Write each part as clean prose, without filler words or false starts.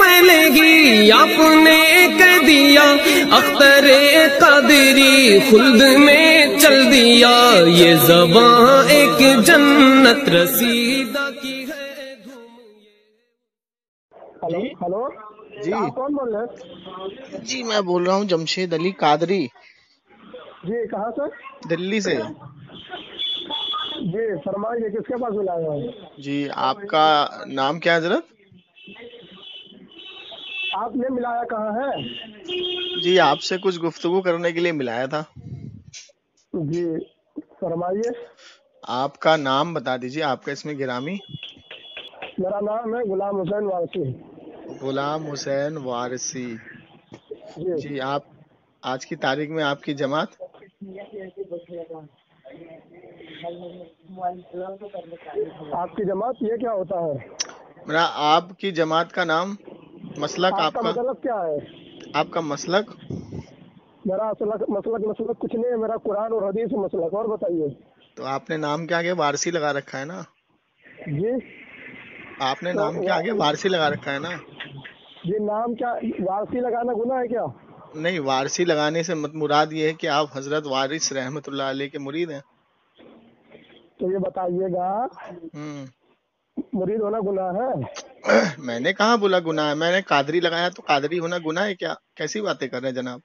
پہلے ہی آپ نے کہہ دیا اختر قادری خلد میں چل دیا، یہ زباں ایک جنت رسیدہ کی ہے دھوم۔ ہلو ہلو جی آپ کون بول رہے ہیں؟ جی میں بول رہا ہوں جمشید علی قادری، جی کہاں سے؟ دلی سے۔ جی فرمائیے کس کے پاس بلایا ہے؟ جی آپ کا نام کیا ہے حضرت؟ آپ نے ملایا کہاں ہے؟ جی آپ سے کچھ گفتگو کرنے کے لیے ملایا تھا۔ جی فرمائیے۔ آپ کا نام بتا دیجیے، آپ کا اسم گرامی۔ میرا نام ہے غلام حسین وارثی۔ غلام حسین وارثی۔ جی جی آپ آج کی تاریخ میں آپ کی جماعت؟ آپ کی جماعت یہ کیا ہوتا ہے؟ میرا آپ کی جماعت کا نام، مسلک آپ آپ کا کا، مطلب کیا ہے؟ آپ کا مسلک؟ میرا مسلک کچھ نہیں ہے، میرا قرآن اور حدیث مسلک۔ اور بتائیے۔ تو آپ نے نام کے آگے وارثی لگا رکھا ہے نا؟ جی آپ نے تو نام کے آگے وارثی لگا رکھا ہے نا؟ جی نام کیا وارثی لگانا گناہ ہے کیا؟ نہیں، وارثی لگانے سے مراد یہ ہے کہ آپ حضرت وارث رحمت اللہ علیہ کے مرید ہیں۔ تو یہ بتائیے گا ہوں مرید ہونا گناہ ہے؟ میں نے کہاں بولا گناہ ہے، میں نے قادری لگایا تو قادری ہونا گناہ ہے کیا؟ کیسی باتیں کر رہے ہیں جناب؟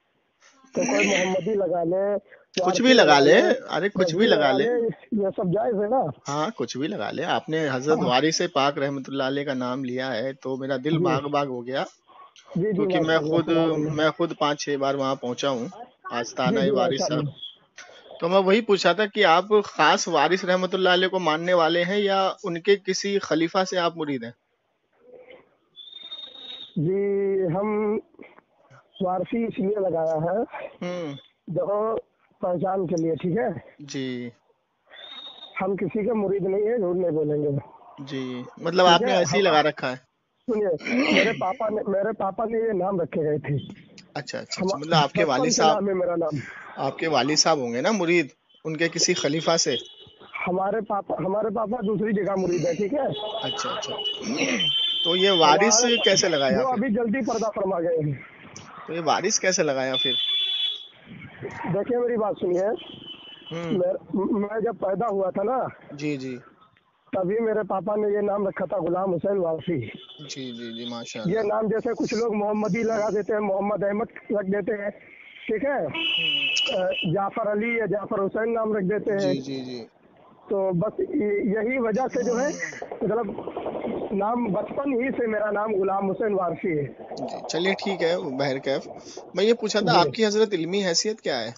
تو کوئی محمدی لگا لے، کچھ بھی وارثی لگا لے، لے، ارے کچھ بھی نجوی لگا لے، یہ سب جائز ہے نا؟ ہاں کچھ بھی لگا لے۔ آپ نے حضرت وارث پاک رحمت اللہ علیہ کا نام لیا ہے تو میرا دل جی باغ باغ ہو گیا، جی جی کیونکہ ماشاء اللہ سبحان اللہ۔ میں خود 5-6 بار وہاں پہنچا ہوں، آستانہ جی جی وارث ماشاء صاحب۔ اللہ۔ تو میں وہی پوچھا تھا کہ آپ خاص وارث رحمت اللہ علیہ کو ماننے والے ہیں یا ان کے کسی خلیفہ سے آپ مرید ہیں؟ جی ہم وارثی اس لیے لگایا ہے ہوں جو پہچان کے لیے، ٹھیک ہے؟ جی ہم کسی کے مرید نہیں ہیں، جھوٹ نہیں بولیں گے، جی، مطلب ٹھیک آپ نے ہے؟ ایسے ہی لگا رکھا ہے؟ سنیے، میرے پاپا نے یہ نام رکھے گئے تھے، اچھا اچھا اچھا، مطلب آپ کے والد بچپن سے صاحب، نام ہے میرا نام۔ آپ کے والد صاحب ہوں گے نا مرید ان کے کسی خلیفہ سے؟ ہمارے پاپا دوسری جگہ مرید ہے، ٹھیک ہے؟ اچھا اچھا، تو یہ وارث ہمارے کیسے لگایا وہ پھر؟ ابھی جلدی پردہ فرما گئے ہیں۔ تو یہ وارث کیسے لگایا پھر؟ دیکھیے میری بات سنیے، ہوں میں جب پیدا ہوا تھا نا جی جی تبھی میرے پاپا نے یہ نام رکھا تھا غلام حسین وارثی۔ جی جی جی ماشاء یہ اللہ۔ نام جیسے کچھ لوگ محمدی لگا دیتے ہیں، محمد احمد رکھ دیتے ہیں، ٹھیک ہے؟ جعفر علی یا جعفر حسین نام رکھ دیتے ہیں۔ جی جی جی تو بس یہی وجہ سے جو ہے مطلب نام بچپن ہی سے میرا نام غلام حسین وارثی ہے۔ جی چلیے ٹھیک ہے، بہرکیف میں یہ پوچھا تھا جی آپ کی حضرت علمی حیثیت کیا ہے؟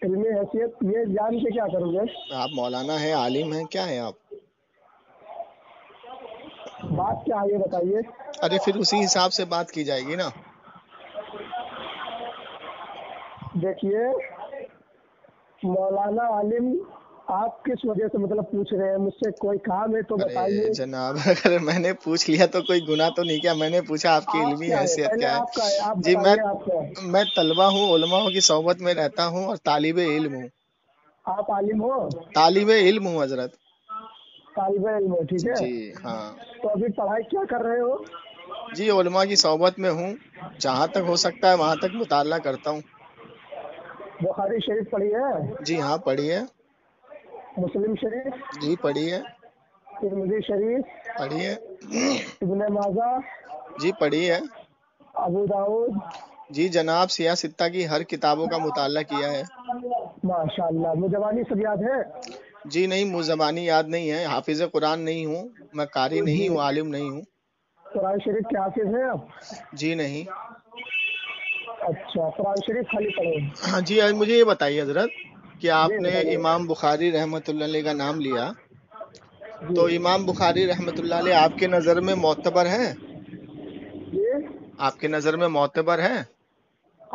علمی حیثیت یہ جان کے کیا کروں گے؟ آپ مولانا ہیں، عالم ہیں، کیا ہیں آپ؟ بات کیا ہے یہ بتائیے۔ ارے پھر اسی حساب سے بات کی جائے گی نا۔ دیکھیے مولانا عالم آپ کس وجہ سے مطلب پوچھ رہے ہیں مجھ سے؟ کوئی کام ہے تو بتائیے۔ ارے جناب اگر میں نے پوچھ لیا تو کوئی گناہ تو نہیں کیا؟ میں نے پوچھا آپ کی آپ علمی کیا ہے؟ حیثیت پہلے کیا ہے؟ آپ کا ہے، آپ جی بتائیے آپ کا ہے۔ میں طلبہ ہوں، علماء کی صحبت میں رہتا ہوں اور طالب علم ہوں۔ آپ عالم ہو؟ طالب علم ہوں حضرت۔ طالب علم ہو، ٹھیک ہے؟ جی ہاں تو ابھی پڑھائی کیا کر رہے ہو؟ جی، علماء کی صحبت میں ہوں، جہاں تک ہو سکتا ہے وہاں تک مطالعہ کرتا ہوں۔ بخاری شریف پڑھی ہے؟ جی ہاں پڑھی ہے۔ مسلم شریف؟ جی پڑھی ہے۔ ترمذی شریف؟ پڑھی ہے۔ ابن ماجہ؟ جی پڑھی ہے۔ ابو داؤد؟ جی جناب سیاہ ستہ کی ہر کتابوں کا مطالعہ کیا ہے۔ ماشاء اللہ، مجوانی سب یاد ہے؟ جی نہیں، مجھ زبانی یاد نہیں ہے، حافظ قرآن نہیں ہوں، میں قاری نہیں جی ہوں، عالم نہیں ہوں۔ قرآن شریف کے حافظ ہیں آپ؟ جی نہیں۔ اچھا، قرآن شریف خالی پڑھے؟ ہاں جی، مجھے یہ بتائیے حضرت کہ آپ جی نے بتائیے۔ امام بخاری رحمۃ اللہ علیہ کا نام لیا، جی تو امام بخاری رحمۃ اللہ علیہ آپ کے نظر میں معتبر ہیں؟ جی آپ کے نظر میں معتبر ہیں؟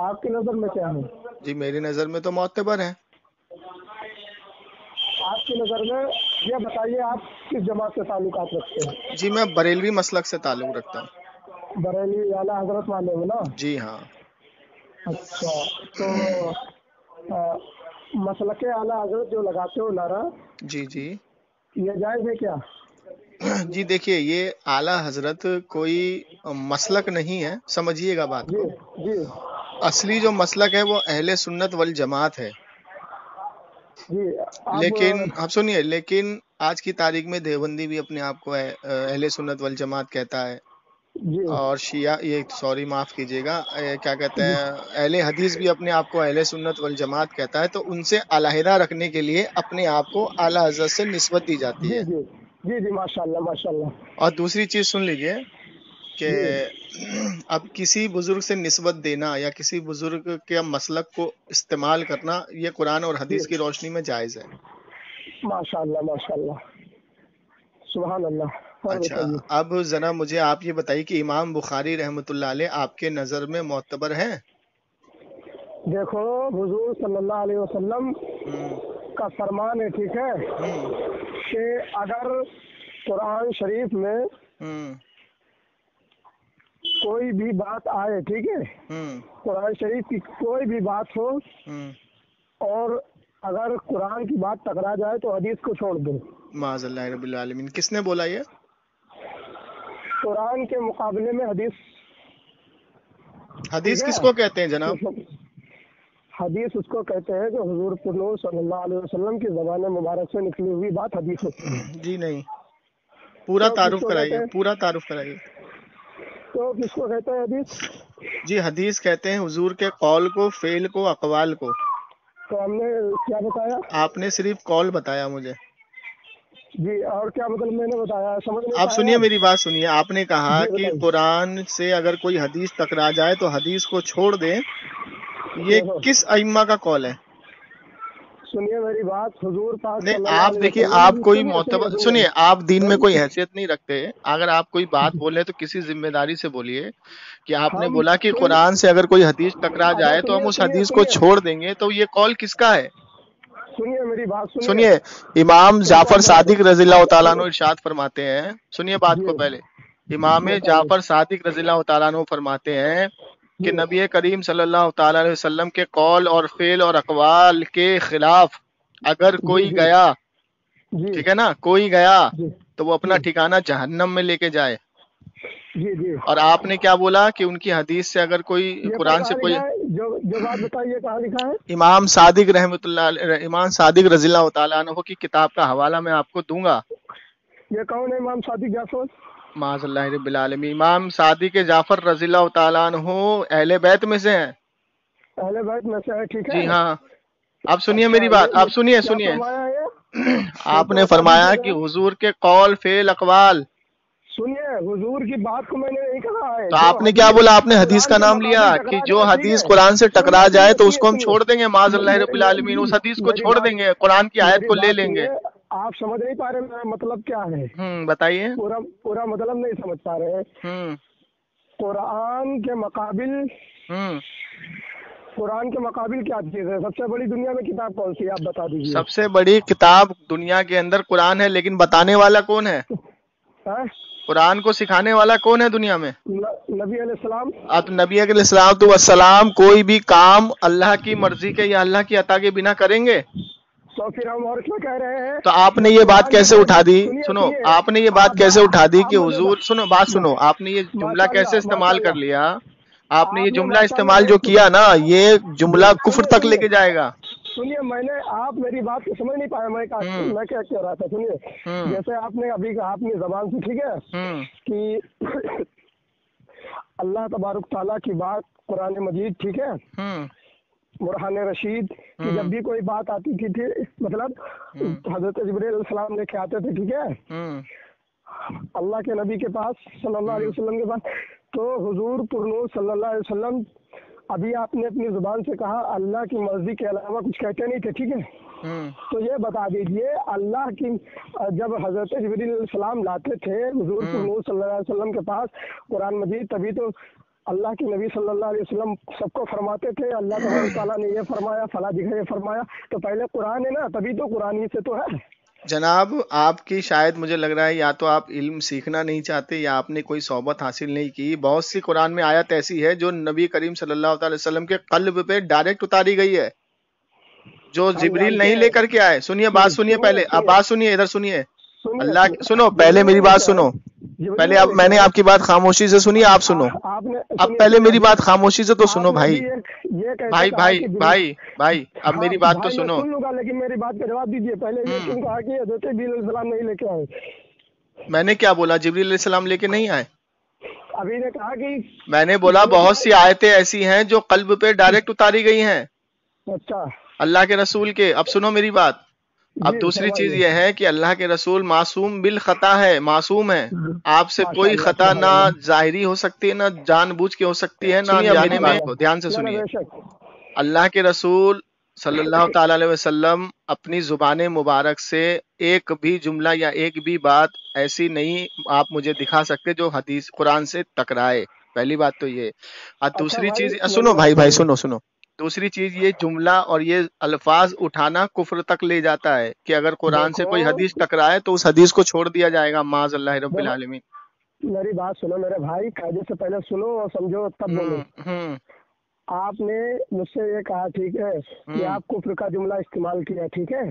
آپ کی نظر میں کیا ہے؟ جی میری نظر میں تو معتبر ہیں۔ آپ کی نظر میں یہ بتائیے آپ کس جماعت سے تعلقات رکھتے ہیں؟ جی میں بریلوی مسلک سے تعلق رکھتا ہوں۔ بریلی اعلیٰ حضرت والے ہو نا؟ جی ہاں۔ اچھا، تو مسلک اعلیٰ حضرت جو لگاتے ہو نعرہ، جی جی، یہ جائز ہے کیا؟ جی دیکھیے، یہ اعلیٰ حضرت کوئی مسلک نہیں ہے، سمجھیے گا بات جی کو. جی اصلی جو مسلک ہے وہ اہل سنت والجماعت ہے. جی. آپ لیکن آپ سنیے، لیکن آج کی تاریخ میں دیوبندی بھی اپنے آپ کو اہل سنت والجماعت کہتا ہے، جی اور شیعہ، یہ سوری معاف کیجیے گا، کیا کہتے ہیں، اہل حدیث بھی اپنے آپ کو اہل سنت والجماعت کہتا ہے. تو ان سے علیحدہ رکھنے کے لیے اپنے آپ کو اعلیٰ حضرت سے نسبت دی جاتی جی ہے. جی جی جی ماشاء اللہ ماشاء اللہ. اور دوسری چیز سن لیجئے کہ جی اب کسی بزرگ سے نسبت دینا یا کسی بزرگ کے مسلک کو استعمال کرنا، یہ قرآن اور جی حدیث کی روشنی میں جائز ہے. ماشاء اللہ ماشاء اللہ. سبحان اللہ. اور اچھا، بتائیے. اب ذرا مجھے آپ یہ بتائیے کہ امام بخاری رحمۃ اللہ علیہ آپ کے نظر میں معتبر ہیں؟ دیکھو حضور صلی اللہ علیہ وسلم ہوں کا فرمان ہے، ٹھیک ہے، ہوں کہ اگر قرآن شریف میں ہوں کوئی بھی بات آئے، ٹھیک ہے، ہوں قرآن شریف کی کوئی بھی بات ہو ہوں اور اگر قرآن کی بات ٹکرا جائے تو حدیث کو چھوڑ دو. معاذ اللہ رب العالمین. کس نے بولا یہ؟ قرآن کے مقابلے میں حدیث. حدیث ٹھیک کس ہے؟ کو کہتے ہیں جناب؟ حدیث اس کو کہتے ہیں کہ حضور پرنور صلی اللہ علیہ وسلم کی زبان مبارک سے نکلی ہوئی بات حدیث ہوتی ہے. جی نہیں، پورا تو کس تعارف کو کہتے کرائیے، ہیں؟ پورا تعارف کرائیے. تو کس کو کہتے ہیں حدیث؟ جی حدیث کہتے ہیں حضور کے قول کو، فعل کو، اقوال کو. تو ہم نے کیا بتایا؟ آپ نے صرف قول بتایا مجھے. جی، اور کیا مطلب میں نے بتایا؟ سمجھ نہیں آپ پائے سنیے آپ؟ میری بات سنیے. آپ نے کہا جی کہ بتائیے. قرآن سے اگر کوئی حدیث ٹکرا جائے تو حدیث کو چھوڑ دیں. یہ دیکھو کس ائمہ کا قول ہے؟ سنیے میری بات. حضور پاک نہیں، صلی اللہ آپ علیہ دیکھیے، وسلم. آپ کوئی سنیے معتبر، سنیے سنیے، آپ دین میں کوئی سنیے. حیثیت نہیں رکھتے. اگر آپ کوئی بات بولے تو کسی ذمہ داری سے بولیے کہ آپ نے ہم بولا کہ سن قرآن سے اگر کوئی حدیث ٹکرا اچھا جائے تو ہم سنیے اس سنیے حدیث کو سنیے چھوڑ دیں گے. تو یہ قول کس کا ہے؟ سنیے میری بات سنیے. سنیے، امام ایک جعفر بات بتا صادق دو. رضی اللہ تعالیٰ عنہ سنیے. ارشاد فرماتے ہیں، سنیے بات جی کو پہلے. امام بتائیے. جعفر صادق رضی اللہ تعالیٰ عنہ فرماتے ہیں کہ جی نبی کریم صلی اللہ تعالیٰ علیہ وسلم کے قول اور فعل اور اقوال کے خلاف اگر جی کوئی جی گیا، جی ٹھیک ہے نا، کوئی گیا جی تو وہ اپنا جی ٹھکانہ جہنم میں لے کے جائے. جی جی. اور آپ نے کیا بولا کہ ان کی حدیث سے اگر کوئی یہ قرآن سے کہاں کوئی، لکھا ہے؟ جو بات بتائیے کہاں لکھا ہے؟ امام صادق رحمۃ اللہ علیہ، امام صادق رضی اللہ تعالیٰ عنہ کی کتاب کا حوالہ میں آپ کو دوں گا. یہ کون ہے امام صادق جعفر؟ معاذ اللہ رب العالمین. امام صادق جعفر رضی اللہ تعالیٰ عنہ اہل بیت میں سے ہیں. اہل بیت میں سے ہے، ٹھیک ہے. جی ہاں. آپ سنیے اچھا میری بات، یہ آپ سنیے کیا سنیے. فرمایا ہے یہ؟ آپ تو نے بتا فرمایا دیجیے کہ ذرا. حضور کے قول، فعل، اقوال. سنیے، حضور کی بات کو میں نے نہیں کہا ہے. تو جو آپ نے کیا حدیث بولا؟ آپ نے حدیث قرآن کا کے نام لیا مقابل کہ ٹکرا جو جائے، ٹھیک حدیث ہے. قرآن سے ٹکرا سنیے جائے سنیے تو اس سنیے کو ہم سنیے. چھوڑ دیں گے. معاذ اللہ رب العالمین. اس حدیث کو میری چھوڑ بات دیں گے، قرآن کی آیت میری کو لے بات لیں گے. سنیے. آپ سمجھ نہیں پا رہے میرا مطلب کیا ہے. بتائیے. پورا مطلب نہیں سمجھ پا رہے. ہوں قرآن کے مقابل ہوں قرآن کے مقابل کیا چیز ہے؟ سب سے بڑی دنیا میں کتاب کون سی ہے؟ آپ بتا دیجیے. سب سے بڑی کتاب دنیا کے اندر قرآن ہے، لیکن بتانے والا کون ہے؟ ہاں؟ قرآن کو سکھانے والا کون ہے دنیا میں؟ نبی علیہ السلام. اب نبی علیہ السلام تو والسلام کوئی بھی کام اللہ کی مرضی کے یا اللہ کی عطا کے بنا کریں گے؟ تو پھر ہم اور کیا کہہ رہے ہیں تو آپ نے کہ یہ بات قرآن کیسے جیسے. اٹھا دی؟ سنیے سنو، سنیے. آپ نے یہ بات کیسے اٹھا دی کہ مجھے حضور، سنو بات سنو، آپ نے یہ جملہ ماشاء کیسے اللہ ماشاء استعمال کر اللہ. لیا؟ آپ نے یہ جملہ ماشاء اللہ استعمال جو درست کیا نا، یہ جملہ درست. کفر تک لے کے جائے گا. سنیے میں نے آپ میری بات کو سمجھ نہیں پایا. میں کیا کہہ رہا تھا. سنیے، جیسے آپ نے ابھی کہا اپنی زبان سے، ٹھیک ہے، کہ اللہ تبارک تعالیٰ کی بات قرآن مجید، ٹھیک ہے، برہان رشید کی جب بھی کوئی بات آتی تھی مطلب حضرت جبرائیل علیہ السلام لے کے آتے تھے، ٹھیک ہے، اللہ کے نبی کے پاس صلی اللہ علیہ وسلم کے پاس. تو حضور پرنور صلی اللہ علیہ وسلم، ابھی آپ نے اپنی زبان سے کہا اللہ کی مرضی کے علاوہ کچھ کہتے نہیں تھے، ٹھیک ہے. تو یہ بتا دیجئے اللہ کی جب حضرت جبرائیل علیہ السلام لاتے تھے حضور پرنور صلی اللہ علیہ وسلم کے پاس قرآن مجید، تبھی تو اللہ کے نبی صلی اللہ علیہ وسلم سب کو فرماتے تھے اللہ تبارک تعالیٰ نے یہ فرمایا، فلاں جگہ یہ فرمایا. تو پہلے قرآن ہے نا، تبھی تو قرآن ہی سے تو ہے. جناب آپ کی شاید مجھے لگ رہا ہے یا تو آپ علم سیکھنا نہیں چاہتے یا آپ نے کوئی صحبت حاصل نہیں کی. بہت سی قرآن میں آیت ایسی ہے جو نبی کریم صلی اللہ تعالی وسلم کے قلب پہ ڈائریکٹ اتاری گئی ہے، جو ہم جبریل جانتے نہیں ہیں. لے کر کے آئے. سنیے بات، سنیے پہلے، اب بات سنیے، ادھر سنیے. اللہ سنو، پہلے میری بات سنو، پہلے اب میں نے آپ کی بات خاموشی سے سنی، آپ سنو، اب پہلے میری بات خاموشی سے تو سنو بھائی، بھائی اب میری بات تو سنو. سن لوں گا لیکن میری بات کا جواب دیجیے. پہلے یہ کیوں کہا کہ حضرت جبریل علیہ السلام نہیں لے کے آئے؟ میں نے کیا بولا جبریل علیہ السلام لے کے نہیں آئے؟ ابھی نے کہا کہ میں نے بولا بہت سی آیتیں ایسی ہیں جو قلب پہ ڈائریکٹ اتاری گئی ہیں اچھا اللہ کے رسول کے. اب سنو میری بات. اب دوسری چیز یہ ہے کہ اللہ کے رسول معصوم بالخطا ہے، معصوم ہے. آپ سے کوئی خطا نہ ظاہری ہو سکتی ہے، نہ جان بوجھ کے ہو سکتی ہے، نہ جانے میں. دھیان سے سنیے، اللہ کے رسول صلی اللہ تعالی علیہ وسلم اپنی زبان مبارک سے ایک بھی جملہ یا ایک بھی بات ایسی نہیں آپ مجھے دکھا سکتے جو حدیث قرآن سے ٹکرائے. پہلی بات تو یہ. اور دوسری چیز سنو بھائی سنو، دوسری چیز یہ جملہ اور یہ الفاظ اٹھانا کفر تک لے جاتا ہے کہ اگر قرآن سے کوئی حدیث ٹکرائے تو اس حدیث کو چھوڑ دیا جائے گا معاذ اللہ رب العالمین. میری بات سنو میرے بھائی، قاعدے سے پہلے سنو اور سمجھو تب بولو. آپ نے مجھ سے یہ کہا ٹھیک ہے کہ آپ کفر کا جملہ استعمال کیا، ٹھیک ہے،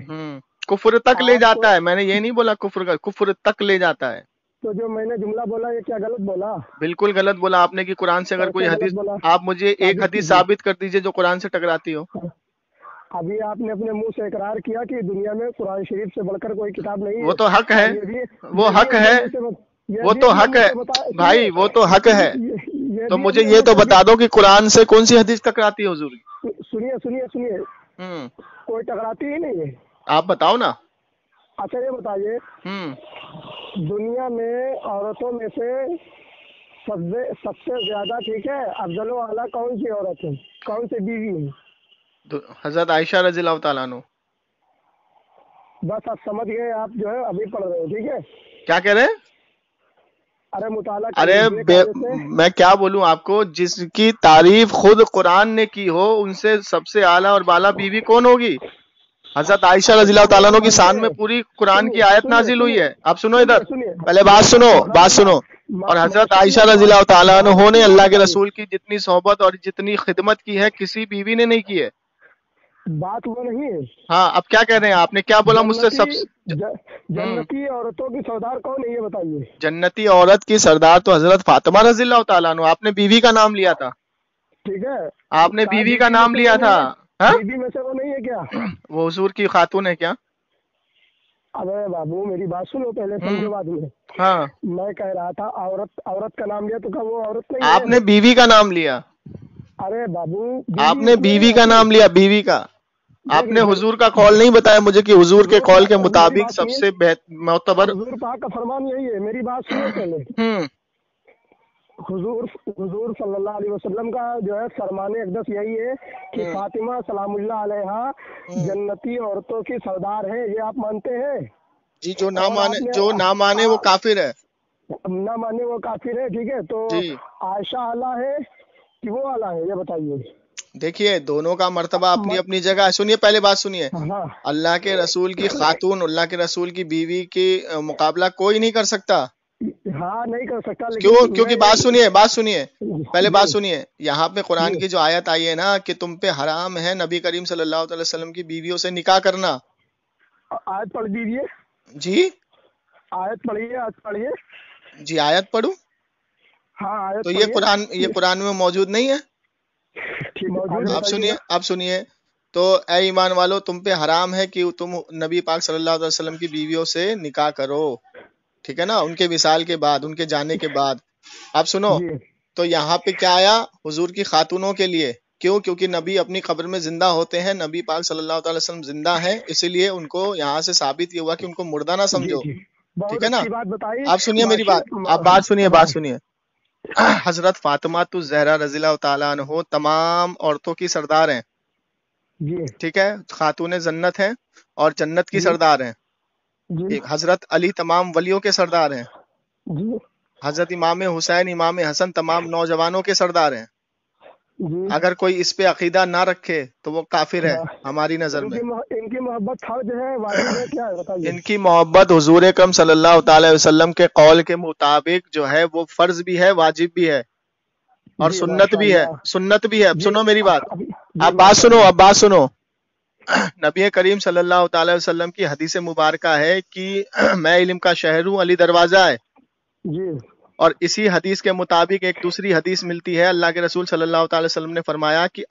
کفر تک لے جاتا ہے. میں نے یہ نہیں بولا کفر کا، کفر تک لے جاتا ہے. تو جو میں نے جملہ بولا یہ کیا غلط بولا؟ بالکل غلط بولا آپ نے کہ قرآن سے اگر کوئی حدیث، آپ مجھے ایک حدیث ثابت کر دیجئے جو قرآن سے ٹکراتی ہو. ابھی آپ نے اپنے منہ سے اقرار کیا کہ دنیا میں قرآن شریف سے بڑھ کر کوئی کتاب نہیں ہے. وہ تو حق ہے، وہ حق ہے، وہ تو حق ہے بھائی، وہ تو حق ہے. تو مجھے یہ تو بتا دو کہ قرآن سے کون سی حدیث ٹکراتی ہے حضور کی؟ سنیے کوئی ٹکراتی ہی نہیں ہے. آپ بتاؤ نا. اچھا یہ بتائیے دنیا میں عورتوں میں سے سب سے زیادہ ٹھیک ہے افضل و اعلیٰ کون سی عورت ہے، کون سی بیوی ہے؟ حضرت عائشہ رضی اللہ تعالیٰ عنہ. بس آپ سمجھ گئے، آپ جو ہے ابھی پڑھ رہے ہو، ٹھیک ہے. کیا کہہ رہے ہیں؟ ارے مطالعہ ارے میں کیا بولوں آپ کو، جس کی تعریف خود قرآن نے کی ہو ان سے سب سے اعلیٰ اور بالا بیوی کون ہوگی؟ حضرت عائشہ رضی اللہ تعالیٰ عنہ کی شان میں پوری قرآن کی آیت نازل ہوئی ہے. آپ سنو ادھر، پہلے بات سنو. اور حضرت عائشہ رضی اللہ تعالیٰ عنہ نے اللہ کے رسول کی جتنی صحبت اور جتنی خدمت کی ہے کسی بیوی نے نہیں کی ہے. بات وہ نہیں ہے. ہاں اب کیا کہہ رہے ہیں آپ نے؟ کیا بولا مجھ سے؟ جنتی عورتوں کی سردار کون ہے یہ بتائیے. جنتی عورت کی سردار تو حضرت فاطمہ رضی اللہ تعالیٰ عنہ. آپ نے بیوی کا نام لیا تھا، ٹھیک ہے، آپ نے بیوی کا نام لیا تھا. بیوی میں سے وہ نہیں ہے کیا؟ وہ حضور کی خاتون ہے کیا؟ ابے بابو میری بات سنو پہلے، سمجھو بعد میں. ہاں میں کہہ رہا تھا عورت کا نام لیا تو کیا وہ عورت نہیں ہے؟ آپ نے بیوی کا نام لیا. ارے بابو آپ نے بیوی کا نام لیا، بیوی کا. آپ نے حضور کا قول نہیں بتایا مجھے کہ حضور کے قول کے مطابق سب سے معتبر. حضور پاک کا فرمان یہی ہے، میری بات سنو پہلے. حضور صلی اللہ علیہ وسلم کا جو ہے فرمان اقدس یہی ہے کہ فاطمہ سلام اللہ علیہا جنتی عورتوں کی سردار ہے. یہ آپ مانتے ہیں؟ جی. جو نہ مانے وہ کافر ہے. نہ مانے وہ کافر ہے، ٹھیک ہے. تو عائشہ اعلیٰ ہے کہ وہ اعلیٰ ہے یہ بتائیے. دیکھیے دونوں کا مرتبہ اپنی اپنی جگہ ہے. سنیے پہلے بات سنیے. اللہ کے رسول کی خاتون، اللہ کے رسول کی بیوی کی مقابلہ کوئی نہیں کر سکتا. ہاں نہیں کر سکتا. کیونکہ بات سنیے پہلے بات سنیے. یہاں پہ قرآن کی جو آیت آئی ہے نا کہ تم پہ حرام ہے نبی کریم صلی اللہ علیہ وسلم کی بیویوں سے نکاح کرنا. آیت پڑھ دیجیے. جی آیت پڑھیے. جی آیت پڑھوں؟ ہاں آیت. تو یہ قرآن میں موجود نہیں ہے. آپ سنیے تو اے ایمان والو تم پہ حرام ہے کہ تم نبی پاک صلی اللہ علیہ وسلم کی بیویوں سے نکاح کرو، ٹھیک ہے نا، ان کے وصال کے بعد، ان کے جانے کے بعد. آپ سنو تو یہاں پہ کیا آیا؟ حضور کی خاتونوں کے لیے. کیوں؟ کیونکہ نبی اپنی قبر میں زندہ ہوتے ہیں، نبی پاک صلی اللہ علیہ وسلم زندہ ہیں، اسی لیے ان کو یہاں سے ثابت یہ ہوا کہ ان کو مردہ نہ سمجھو، ٹھیک ہے نا. آپ سنیے میری بات، آپ بات سنیے. حضرت فاطمہ الزہرا رضی اللہ تعالیٰ عنہ تمام عورتوں کی سردار ہیں، ٹھیک ہے، خاتون جنت ہیں اور جنت کی سردار ہیں. حضرت علی تمام ولیوں کے سردار ہیں. حضرت امام حسین، امام حسن تمام نوجوانوں کے سردار ہیں. اگر کوئی اس پہ عقیدہ نہ رکھے تو وہ کافر ہے ہماری نظر میں. ان کی محبت فرض ہے واجب ہے کیا ہے بتائیے؟ ان کی محبت حضور اکرم صلی اللہ تعالی وسلم کے قول کے مطابق جو ہے وہ فرض بھی ہے، واجب بھی ہے اور سنت بھی ہے. اب سنو میری بات، اب بات سنو. نبی کریم صلی اللہ تعالی وسلم کی حدیث مبارکہ ہے کہ میں علم کا شہر ہوں، علی دروازہ ہے. جی اور اسی حدیث کے مطابق ایک دوسری حدیث ملتی ہے، اللہ کے رسول صلی اللہ تعالی وسلم نے فرمایا کہ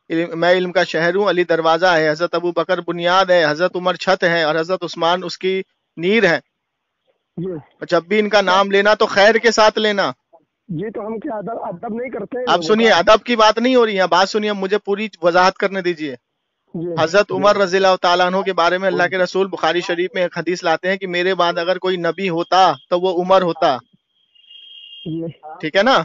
میں علم کا شہر ہوں، علی دروازہ ہے، حضرت ابو بکر بنیاد ہے، حضرت عمر چھت ہے، اور حضرت عثمان اس کی نیر ہے. جی جب بھی ان کا نام لینا تو خیر کے ساتھ لینا. جی تو ہم کیا ادب نہیں کرتے؟ اب سنیے، ادب کی بات نہیں ہو رہی ہے، بات سنیے، مجھے پوری وضاحت کرنے دیجیے. جی حضرت عمر رضی اللہ تعالیٰ عنہ کے بارے میں اللہ کے رسول بخاری شریف میں ایک حدیث لاتے ہیں کہ میرے بعد اگر کوئی نبی ہوتا تو وہ عمر ہوتا. جی ٹھیک ہے نا.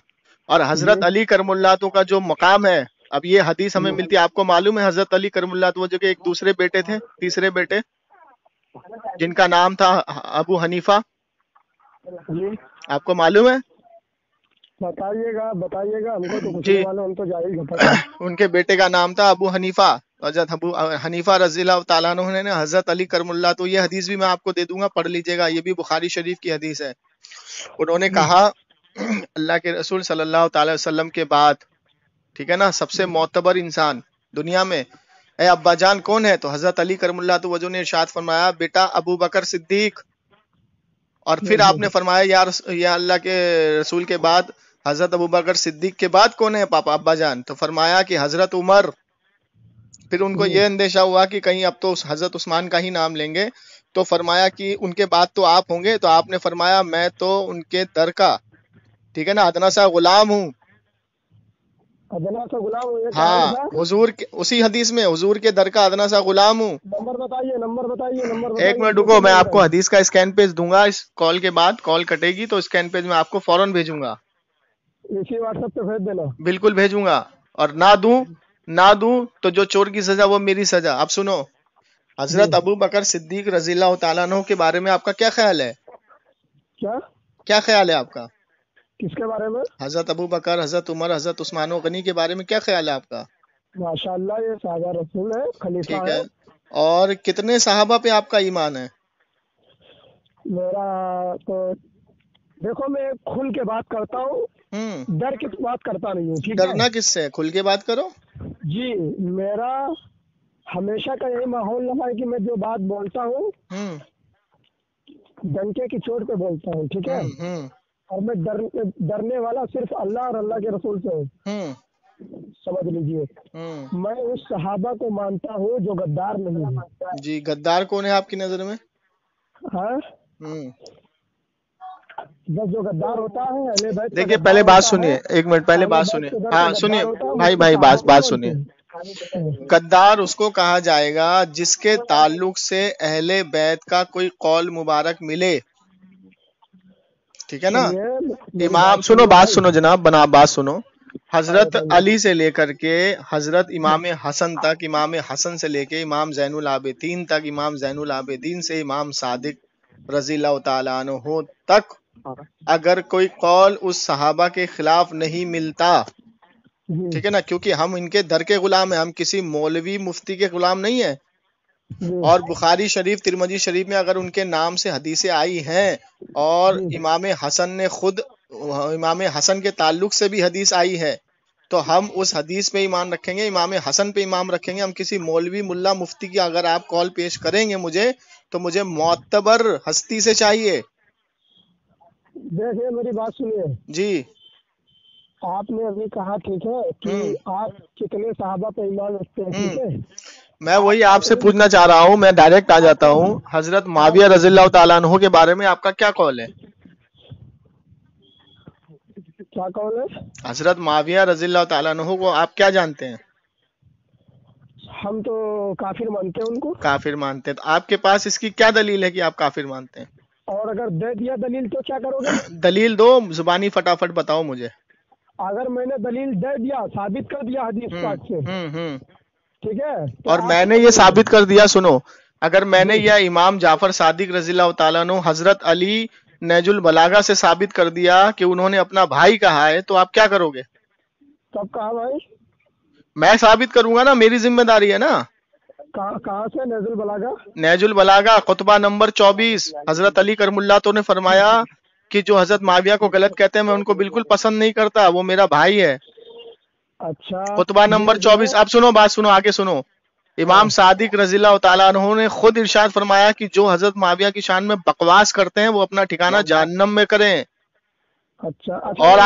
اور حضرت علی کرم اللہ تو کا جو مقام ہے، اب یہ حدیث ہمیں ملتی ہے، آپ کو معلوم ہے حضرت علی کرم اللہ تو جو کہ ایک دوسرے بیٹے تھے، تیسرے بیٹے، جن کا نام تھا ابو حنیفہ. جی آپ کو معلوم ہے؟ بتائیے گا ہم کو تو کچھ جی. نہیں معلوم، ہم تو جاہل ہیں. ان کے بیٹے کا نام تھا ابو حنیفہ. حضرت ابو حنیفہ رضی اللہ تعالیٰ عنہ نے حضرت علی کرم اللہ تو، یہ حدیث بھی میں آپ کو دے دوں گا، پڑھ لیجیے گا، یہ بھی بخاری شریف کی حدیث ہے. انہوں نے کہا اللہ کے رسول صلی اللہ تعالی وسلم کے بعد، ٹھیک ہے نا، سب سے معتبر انسان دنیا میں اے ابا جان کون ہے؟ تو حضرت علی کرم اللہ تو وجہ نے ارشاد فرمایا بیٹا ابو بکر صدیق. اور پھر آپ نے فرمایا یا اللہ کے رسول کے بعد حضرت ابو بکر صدیق کے بعد کون ہے پاپا ابا جان؟ تو فرمایا کہ حضرت عمر. پھر ان کو یہ اندیشہ ہوا کہ کہیں اب تو حضرت عثمان کا ہی نام لیں گے، تو فرمایا کہ ان کے بعد تو آپ ہوں گے. تو آپ نے فرمایا میں تو ان کے در کا، ٹھیک ہے نا، ادنا سا غلام ہوں. ادنا سا غلام ہوں؟ ہاں، حضور اسی حدیث میں حضور کے در کا ادنا سا غلام ہوں. نمبر بتائیے. ایک منٹ رکو، میں آپ کو حدیث کا اسکین پیج دوں گا اس کال کے بعد. کال کٹے گی تو اسکین پیج میں آپ کو فوراً بھیجوں گا. اسی واٹس ایپ پہ بھیج دینا. بالکل بھیجوں گا. اور نہ دوں تو جو چور کی سزا وہ میری سزا. اب سنو، حضرت ابو بکر صدیق رضی اللہ تعالیٰ عنہ کے بارے میں آپ کا کیا خیال ہے؟ کیا خیال ہے آپ کا؟ کس کے بارے میں؟ حضرت ابو بکر، حضرت عمر، حضرت عثمان غنی کے بارے میں کیا خیال ہے آپ کا؟ ماشاءاللہ یہ صحابہ رسول ہے، خلیفہ ٹھیک ہے. اور کتنے صحابہ پہ آپ کا ایمان ہے؟ میرا تو دیکھو، میں کھل کے بات کرتا ہوں، ڈر کی بات کرتا نہیں ہوں. ٹھیک ہے، ڈرنا کس سے؟ کھل کے بات کرو. جی میرا ہمیشہ کا یہی ماحول رہا ہے کہ میں جو بات بولتا ہوں ڈنکے کی چوٹ پہ بولتا ہوں. ٹھیک ہے، اور میں ڈرنے والا صرف اللہ اور اللہ کے رسول سے ہوں. سمجھ لیجئے، میں اس صحابہ کو مانتا ہوں جو غدار نہیں ہے. جی، غدار کون ہے آپ کی نظر میں؟ ہاں، بس جو غدار ہوتا ہے اہل بیت کا دیکھیے غدار پہلے بات ہوتا سنیے، ہے. ایک منٹ پہلے بات سنیے. ہاں سنیے بھائی بات سنیے. غدار اس کو کہا جائے گا جس کے تعلق سے اہل بیت کا کوئی قول مبارک ملے. ٹھیک ہے نا. امام سنو، بات سنو جناب، بات سنو. حضرت علی سے لے کر کے حضرت امام حسن تک، امام حسن سے لے کے امام زین العابدین تک، امام زین العابدین سے امام صادق رضی اللہ تعالیٰ عنہ تک اگر کوئی قول اس صحابہ کے خلاف نہیں ملتا، ٹھیک ہے نا، کیونکہ ہم ان کے در کے غلام ہیں، ہم کسی مولوی مفتی کے غلام نہیں ہیں. اور بخاری شریف، ترمذی شریف میں اگر ان کے نام سے حدیثیں آئی ہیں، اور امام حسن نے خود، امام حسن کے تعلق سے بھی حدیث آئی ہے، تو ہم اس حدیث پہ ایمان رکھیں گے، امام حسن پہ ایمان رکھیں گے. ہم کسی مولوی ملا مفتی کی اگر آپ کال پیش کریں گے مجھے، تو مجھے معتبر ہستی سے چاہیے. دیکھیے میری بات سنیے. جی، آپ نے ابھی کہا ٹھیک ہے کہ آپ کتنے صحابہ پہ ایمان رکھتے ہیں. ٹھیک ہے، میں وہی آپ سے پوچھنا چاہ رہا ہوں، میں ڈائریکٹ آ جاتا ہوں. حضرت معاویہ رضی اللہ تعالیٰ عنہ کے بارے میں آپ کا کیا قول ہے؟ کیا قول ہے؟ حضرت معاویہ رضی اللہ تعالیٰ عنہ کو آپ کیا جانتے ہیں؟ ہم تو کافر مانتے ہیں ان کو. کافر مانتے ہیں؟ تو آپ کے پاس اس کی کیا دلیل ہے کہ آپ کافر مانتے ہیں؟ اور اگر دے دیا دلیل تو کیا کرو گے؟ دلیل دو، زبانی فٹافٹ بتاؤ مجھے. اگر میں نے دلیل دے دیا، ثابت کر دیا حدیث پاک سے، ٹھیک ہے، اور میں نے یہ ثابت کر دیا، سنو، اگر میں نے یہ امام جعفر صادق رضی اللہ تعالیٰ عنہ حضرت علی نیج البلاغہ سے ثابت کر دیا کہ انہوں نے اپنا بھائی کہا ہے، تو آپ کیا کرو گے؟ کب کہا بھائی؟ میں ثابت کروں گا نا، میری ذمہ داری ہے نا. کہاں سے؟ نیز البلاغہ. نیج البلاغہ خطبہ نمبر 24. حضرت علی کرم اللہ تو نے فرمایا کہ جو حضرت معاویہ کو غلط کہتے ہیں میں ان کو بالکل پسند نہیں کرتا، وہ میرا بھائی ہے. اچھا، خطبہ نمبر 24. اب سنو، بات سنو، آگے سنو. امام صادق رضی اللہ تعالیٰ عنہ نے خود ارشاد فرمایا کہ جو حضرت معاویہ کی شان میں بکواس کرتے ہیں وہ اپنا ٹھکانہ جہنم میں کریں. اچھا اور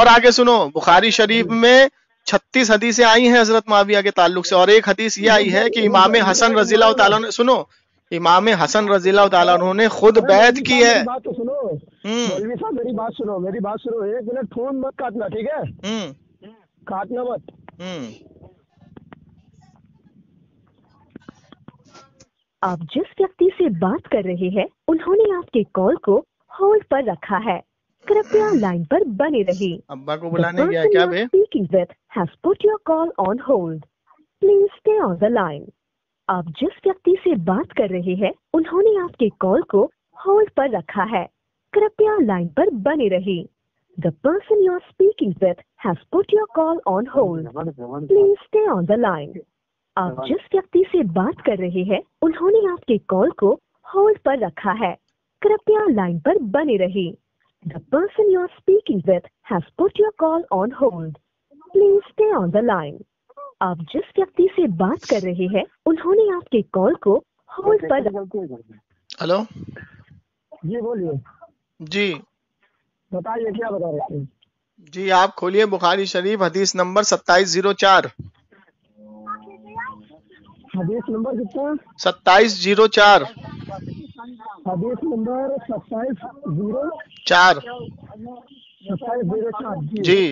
آگے سنو بخاری شریف میں 36 حدیثیں آئی ہیں حضرت معاویہ کے تعلق سے، اور ایک حدیث یہ آئی ہے کہ امام حسن رضی اللہ تعالیٰ نے، سنو، امام حسن رضی اللہ تعالیٰ عنہ نے خود بیعت کی ہے. بات تو سنو مولوی صاحب، میری بات سنو 1 منٹ، فون مت کاٹنا، ٹھیک ہے؟ کاٹنا مت. آپ جس ویکتی سے بات کر رہے ہیں انہوں نے آپ کے کال کو ہولڈ پر رکھا ہے، کرپیا لائن پر بنے رہی. ابا کو بلانے گیا کیا بھائی؟ Speaking with has put your call on hold, please stay on the line. آپ جس ویکتی سے بات کر رہے ہیں انہوں نے آپ کے کال کو ہولڈ پر رکھا ہے، کرپیا لائن پر بنے رہی. The person you are speaking with has put your call on hold. Please stay on the line. آپ جس ویکتی سے بات کر رہے ہیں انہوں نے آپ کے کال کو ہولڈ پر رکھا ہے، کرپیا لائن پر بنے رہی. The person you are speaking with has put your call on hold. Please stay on the line. آپ جس ویکتی سے بات کر رہے ہیں انہوں نے آپ کے کال کو ہولڈ پر. ہلو جی بولیے. جی بتائیے کیا بتا رہے تھے؟ جی آپ کھولیے بخاری شریف حدیث نمبر 2704. حدیث نمبر کتنا؟ 2704. حدیث نمبر 2704. جی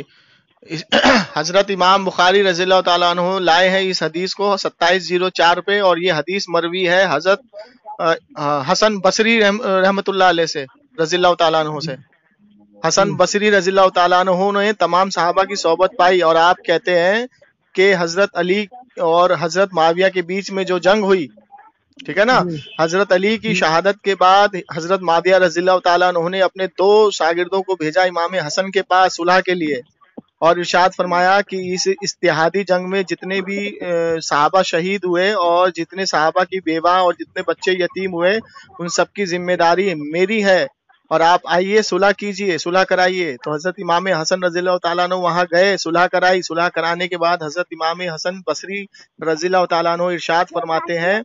حضرت امام بخاری رضی اللہ تعالیٰ عنہ لائے ہیں اس حدیث کو 2704 پہ، اور یہ حدیث مروی ہے حضرت حسن بصری رحمت اللہ علیہ سے، رضی اللہ تعالیٰ عنہ سے. حسن بصری رضی اللہ تعالیٰ عنہ نے تمام صحابہ کی صحبت پائی، اور آپ کہتے ہیں کہ حضرت علی اور حضرت معاویہ کے بیچ میں جو جنگ ہوئی، ٹھیک ہے نا، حضرت علی کی شہادت کے بعد حضرت معاویہ رضی اللہ تعالیٰ عنہ نے اپنے 2 شاگردوں کو بھیجا امام حسن کے پاس صلح کے لیے، اور ارشاد فرمایا کہ اس اتحادی جنگ میں جتنے بھی صحابہ شہید ہوئے اور جتنے صحابہ کی بیوہ اور جتنے بچے یتیم ہوئے ان سب کی ذمہ داری میری ہے، اور آپ آئیے صلح کیجئے، صلح کرائیے. تو حضرت امام حسن رضی اللہ تعالیٰ عنہ وہاں گئے، صلح کرائی. صلح کرانے کے بعد حضرت امام حسن بصری رضی اللہ تعالیٰ عنہ ارشاد فرماتے ہیں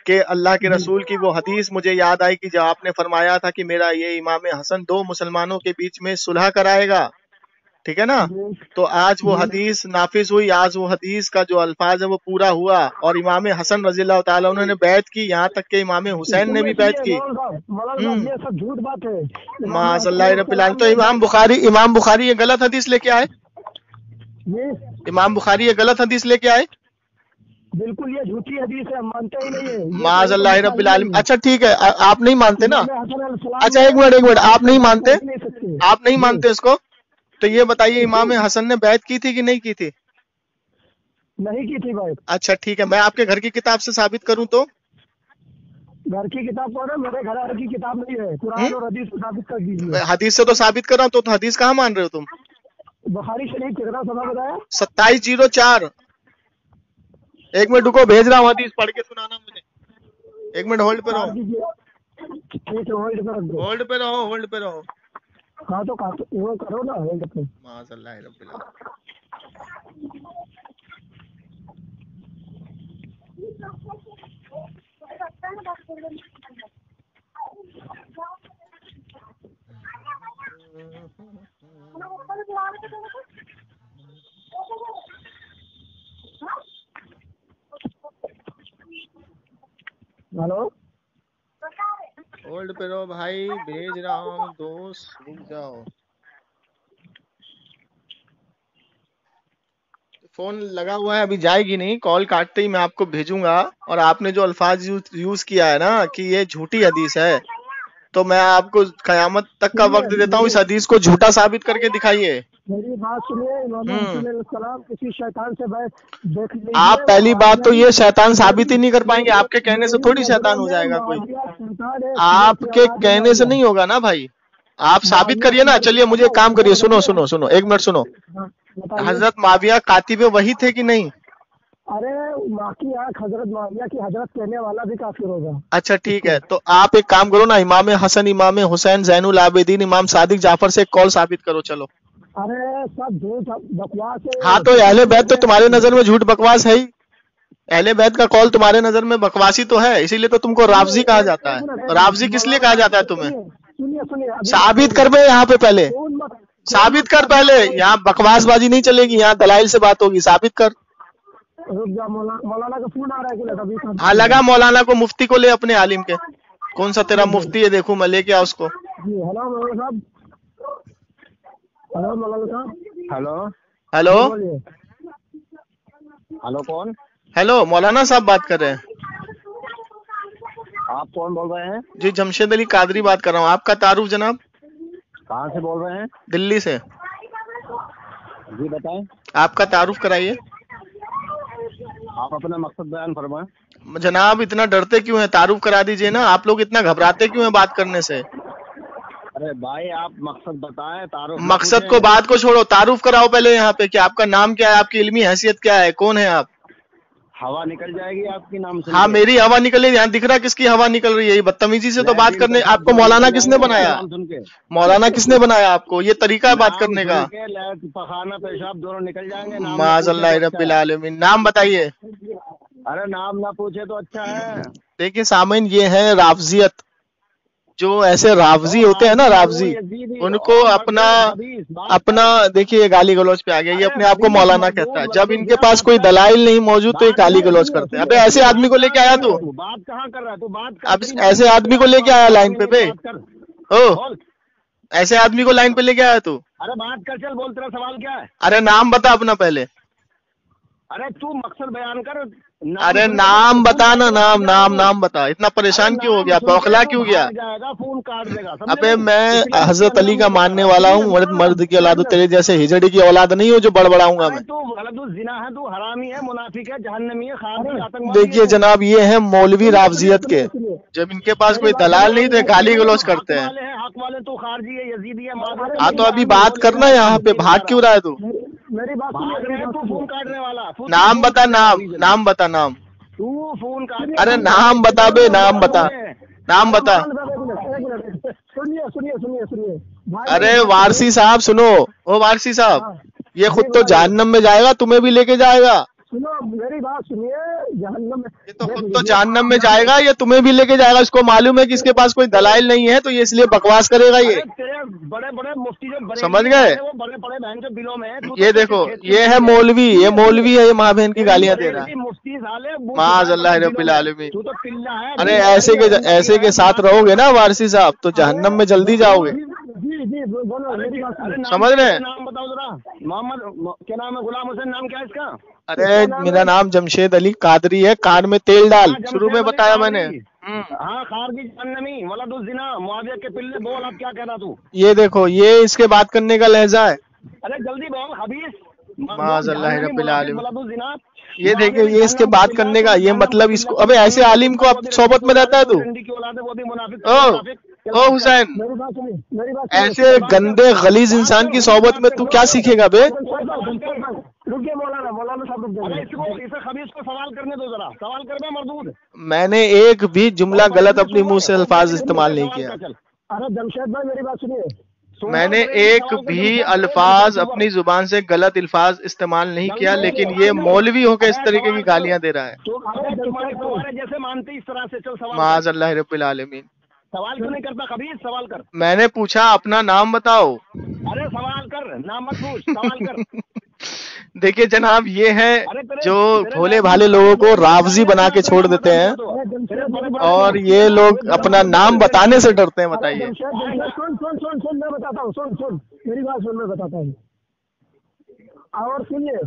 کہ اللہ کے رسول کی وہ حدیث مجھے یاد آئی کہ جب آپ نے فرمایا تھا کہ میرا یہ امام حسن 2 مسلمانوں کے بیچ میں صلح کرائے گا، ٹھیک ہے نا. تو آج وہ حدیث نافذ ہوئی، آج وہ حدیث کا جو الفاظ ہے وہ پورا ہوا، اور امام حسن رضی اللہ تعالیٰ انہوں نے بیعت کی، یہاں تک کہ امام حسین نے بھی بیعت کی. معاذ اللہ رب العالمین. تو امام بخاری یہ غلط حدیث لے کے آئے، امام بخاری یہ غلط حدیث لے کے آئے. بالکل یہ جھوٹی حدیث ہے، ہم مانتے ہی نہیں ہے. معاذ اللہ رب العالمین. اچھا ٹھیک ہے، آپ نہیں مانتے نا. اچھا ایک منٹ، آپ نہیں مانتے اس کو. تو یہ بتائیے امام حسن نے بیعت کی تھی کہ نہیں کی تھی؟ نہیں کی تھی بیعت. اچھا ٹھیک ہے، میں آپ کے گھر کی کتاب سے ثابت کروں تو؟ گھر کی کتاب کو نا، میرے گھر کی کتاب نہیں ہے، قرآن اور حدیث کو ثابت کر دیجیے. حدیث سے تو ثابت کر رہا ہوں، تو حدیث کہاں مان رہے ہو تم؟ بخاری شریف کتنا سما بتایا؟ 2704. ایک منٹ رکو، بھیج رہا ہوں حدیث، پڑھ کے سنانا مجھے. ایک منٹ ہولڈ پہ رہو. ٹھیک ہے، ہولڈ پہ رہو. ہاں تو وہ کرو نا ہولڈ پہ. معاذ اللہ رب العالمین. ہلو ہولڈ پہ رہو بھائی، بھیج رہا ہوں دوست، رک جاؤ. فون لگا ہوا ہے، ابھی جائے گی نہیں، کال کاٹتے ہی میں آپ کو بھیجوں گا. اور آپ نے جو الفاظ یوز کیا ہے نا کہ یہ جھوٹی حدیث ہے، تو میں آپ کو قیامت تک کا وقت دیتا ہوں، اس حدیث کو جھوٹا ثابت کر کے دکھائیے. میری بات سنیے، امام حسین علیہ السلام کسی شیطان سے دیکھ لیجیے. آپ پہلی بات تو یہ شیطان ثابت ہی نہیں کر پائیں گے، آپ کے کہنے سے تھوڑی شیطان ہو جائے گا کوئی. آپ کے کہنے سے نہیں ہوگا نا بھائی، آپ ثابت کریے نا. چلیے مجھے ایک کام کریے، سنو ایک منٹ سنو. حضرت معاویہ کاتب وحی تھے کہ نہیں؟ ارے ماں کی آنکھ، حضرت معاویہ کی حضرت کہنے والا بھی کافر ہوگا. اچھا ٹھیک ہے، تو آپ ایک کام کرو نا، امام حسن، امام حسین، زین العابدین، امام صادق جعفر سے ایک کال ثابت کرو. چلو. ارے سب جھوٹ بکواس ہے. ہاں تو اہل بیت تو تمہارے نظر میں جھوٹ بکواس ہے ہی. اہل بیت کا قول تمہارے نظر میں بکواسی تو ہے، اسی لیے تو تم کو رافضی کہا جاتا ہے. رافضی کس لیے کہا جاتا ہے تمہیں؟ سنیے سنیے ثابت کر بے یہاں پہ پہلے، ثابت کر پہلے. یہاں بکواس بازی نہیں چلے گی، یہاں دلائل سے بات ہوگی. ثابت کر. مولانا کا فون آ رہا ہے کہ ابھی ہاں لگا مولانا کو، مفتی کو لے اپنے عالم کے. کون سا تیرا مفتی ہے دیکھوں میں، لے کے آ اس کو. جی ہلو مولانا صاحب. ہلو مولانا صاحب. ہلو ہیلو بولیے. ہلو کون؟ ہیلو مولانا صاحب بات کر رہے ہیں. آپ کون بول رہے ہیں؟ جی جمشید علی قادری بات کر رہا ہوں. آپ کا تعارف جناب؟ کہاں سے بول رہے ہیں؟ دلی سے. جی بتائیں. آپ کا تعارف کرائیے. آپ اپنا مقصد بیان فرمائیں. جناب اتنا ڈرتے کیوں ہیں؟ تعارف کرا دیجئے نا. آپ لوگ اتنا گھبراتے کیوں ہیں بات کرنے سے؟ ارے بھائی آپ مقصد بتائیں، تعارف نہ مقصد کو پوچھیں. بات کو چھوڑو، تعارف کراؤ پہلے یہاں پہ کہ آپ کا نام کیا ہے، آپ کی علمی حیثیت کیا ہے، کون ہے آپ؟ ہوا نکل جائے گی آپ کی نام سے. ہاں میری ہوا نکل رہی ہے. یہاں دکھ رہا کس کی ہوا نکل رہی ہے؟ یہ بدتمیزی سے تو بات کرنے. آپ کو مولانا کس نے بنایا؟ مولانا کس نے بنایا آپ کو؟ یہ طریقہ ہے بات کرنے کا. پخانا پیشاب دونوں نکل جائیں گے. نام نہ معاذ پوچھے اللہ تو رب اچھا ہے. العالمین. نام بتائیے. ارے نام نہ پوچھے تو اچھا ہے. دیکھیں سامعین، یہ ہے رافضیت. جو ایسے رافضی ہوتے ہیں نا، رافضی، ان کو اپنا دیکھیے یہ گالی گلوچ پہ آ گیا. یہ اپنے آپ کو مولانا کہتا ہے. جب ان کے پاس کوئی دلائل نہیں موجود تو یہ گالی گلوچ کرتے ہیں. ابے ایسے آدمی کو لے کے آیا تو، بات کہاں کر رہا ہے تو بات اب ایسے آدمی کو لے کے آیا لائن پہ بے. او ایسے آدمی کو لائن پہ لے کے آیا تو. ارے بات کر چل، بول تیرا سوال کیا ہے؟ ارے نام بتا اپنا پہلے. ارے تو مقصد بیان کر. ارے نام بتا نا. نام بتا. اتنا پریشان کیوں ہو گیا؟ بوکھلا کیوں گیا؟ فون کاٹ دے گا. ابے میں حضرت علی کا ماننے والا ہوں. مرد کی اولاد تیرے جیسے ہجڑی کی اولاد نہیں ہو جو بڑبڑاؤں گا میں. تو غلط الزنا ہے، تو حرامی ہے، منافق ہے، جہنمی ہے، خارجی آتنکوادی ہے. دیکھیے جناب یہ ہے مولوی رافضیت کے. جب ان کے پاس کوئی دلال نہیں تو گالی گلوچ کرتے ہیں. حق والے تو خارجی ہے، یزیدی ہے. ہاں تو ابھی بات کرنا یہاں پہ. بھاگ کیوں رہا ہے تو؟ میری بات سنیے. تو فون کاٹنے والا. نام بتا. نام بتا. نام. تو فون کاٹ. ارے نام بتا بے. نام بتا. نام بتا. سنیے سنیے سنیے سنیے. ارے وارسی صاحب سنو. او وارسی صاحب، یہ خود تو جہنم میں جائے گا، تمہیں بھی لے کے جائے گا. سنو میری بات سنیے. جہنم میں یہ تو خود تو جہنم میں جائے گا، یہ تمہیں بھی لے کے جائے گا. اس کو معلوم ہے کہ اس کے پاس کوئی دلائل نہیں ہے تو یہ اس لیے بکواس کرے گا. یہ بڑے بڑے مفتی جو سمجھ گئے؟ بڑے بڑے بہن کے بلوں میں. یہ دیکھو یہ ہے مولوی. یہ مولوی ہے، یہ ماں بہن کی گالیاں دے رہا ہے. مفتی سالے معاذ اللہ رب العالمین. تو پلہ ہے. ارے ایسے کے ساتھ رہو گے نا وارسی صاحب تو جہنم میں جلدی جاؤ گے. جی جی بولو. میری بات سنیے. سمجھ رہے ہیں؟ نام بتاؤ ذرا. محمد کیا نام ہے؟ غلام حسین نام کیا ہے اس کا؟ ارے میرا نام جمشید علی قادری ہے. کان میں تیل ڈال. شروع میں بتایا میں نے. ہاں خارجی جہنمی ولد الزنا معاویہ کے پلے. بول اب کیا کہہ رہا تو؟ یہ دیکھو یہ اس کے بات کرنے کا لہجہ ہے. ارے جلدی بول خبیث. معاذ اللہ رب العالمین. ولد الزنا. یہ دیکھیں یہ اس کے بات کرنے کا یہ مطلب. اس کو ابے ایسے عالم کو اب صحبت میں رہتا ہے تو. او حسین، میری بات سنیے. میری بات ایسے گندے غلیظ انسان کی صحبت میں تو کیا سیکھے گا بے؟ رکیے مولانا. مولانا صاحب رک جائیے. اسے خبیث کو سوال کرنے دو ذرا. سوال کر دے مردود. میں نے ایک بھی جملہ غلط اپنی منہ سے الفاظ استعمال نہیں کیا. ارے جمشید بھائی میری بات سنیے. میں نے ایک بھی الفاظ اپنی زبان سے غلط الفاظ استعمال نہیں کیا، لیکن یہ مولوی ہو کے اس طریقے کی گالیاں دے رہا ہے. تمہارے جیسے مانتے اس طرح سے. چل سوال. معاذ اللہ رب العالمین. سوال کیوں نہیں کرتا خبیث؟ سوال کر. میں نے پوچھا اپنا نام بتاؤ. ارے سوال کر. نام مت پوچھ. سوال کر. دیکھیے جناب یہ ہے جو بھولے بھالے لوگوں کو رافضی بنا کے چھوڑ دیتے ہیں اور یہ لوگ اپنا نام بتانے سے ڈرتے ہیں. بتائیے. سن میں بتاتا ہوں. سن میری بات سن میں بتاتا ہوں. اور سنیے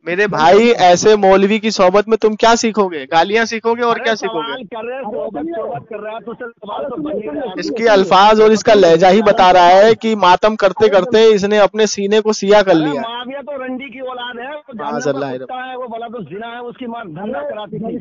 میرے بھائی، ایسے مولوی کی صحبت میں تم کیا سیکھو گے؟ گالیاں سیکھو گے اور کیا سیکھو گے؟ اس کے الفاظ اور اس کا لہجہ ہی بتا رہا ہے کہ ماتم کرتے کرتے اس نے اپنے سینے کو سیاہ کر لیا. معاویہ تو رنڈی کی اولاد ہے. معاذ اللہ. وہ ولد الزنا ہے. اس کی ماں دھندا کراتی تھی.